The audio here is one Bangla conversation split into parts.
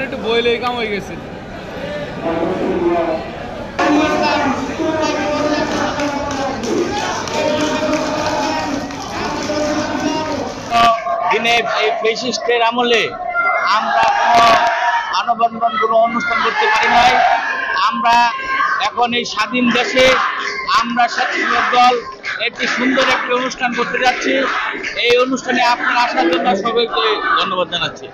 একটু বইলে কাম হয়ে গেছে। দিনে এই ফ্যাসিস্টের আমলে আমরা কোনো মানববন্ধন কোনো অনুষ্ঠান করতে পারি নাই। আমরা এখন এই স্বাধীন দেশে আমরা স্বেচ্ছাসেবক দল একটি সুন্দর একটি অনুষ্ঠান করতে যাচ্ছি। এই অনুষ্ঠানে আপনারা আসার জন্য সবাইকে ধন্যবাদ জানাচ্ছি।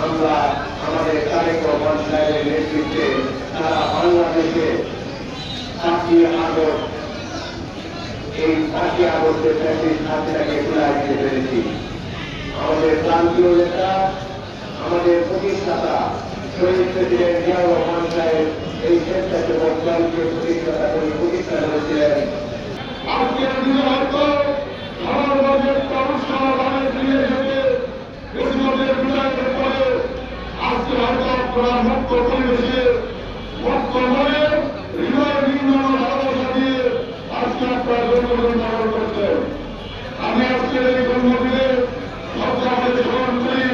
আমরা আমাদের তারেক রহমান সাহেবের নেতৃত্বে সারা বাংলাদেশে 5ই আগস্ট এই 5ই আগস্টের হাসিনাকে তুলে দিতে পেরেছি। আমাদের প্রান্তীয় নেতা আমাদের প্রতিষ্ঠাতা শহীদ প্রেসিডেন্ট জিয়াউর রহমান সাহেব এই স্বেচ্ছাসেবক দলকে প্রতিষ্ঠাতা করে প্রতিষ্ঠা করেছিলেন। আজকের দিনে হয়তো সমাজের অনুষ্ঠান ফিরে এসেছে বিদায়ের পরে আজকে হয়তো আপনারা মুক্ত পরিবেশে বর্তমানে হৃদয় বিন্দু ভালোবাসা দিয়ে আজকে আপনারা জন্মগ্রহণ পালন করছেন। আমি আজকের এই জন্মদিনে সবচেয়ে স্মরণ করি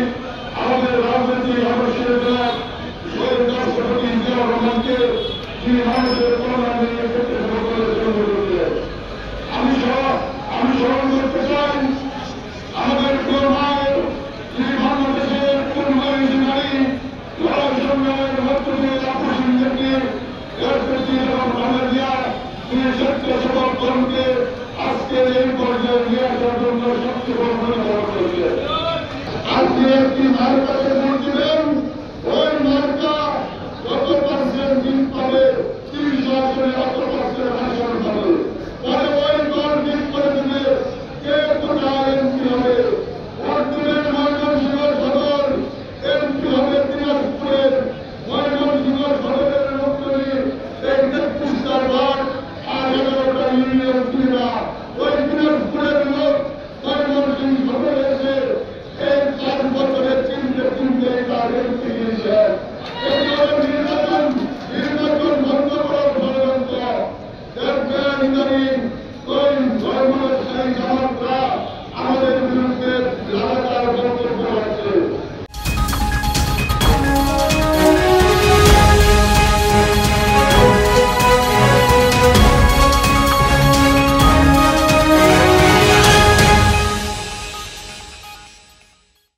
আমাদের রাজনৈতিক আদর্শের জনক শহীদ রাষ্ট্রপতি জিয়াউর রহমানকে, যিনি মানুষের কল্যাণ নিয়ে স্বেচ্ছাসেবক দলের জন্ম দিয়েছিলেন। আমি স্মরণ করতে চাই আমাদের প্রিয় মায়ের, যিনি বাংলাদেশের পূর্ণবয়সী নারী লড়াই সংগ্রামের মধ্য দিয়ে আপসীন ব্যক্তি এবং খালেদা তিনি স্বেচ্ছাসেবক দলকে আজকের এই পর্যায়ে নিয়ে আসার জন্য সবচেয়ে বড় ভূমিকা পালন করেছেন। আজকে একটি ভারত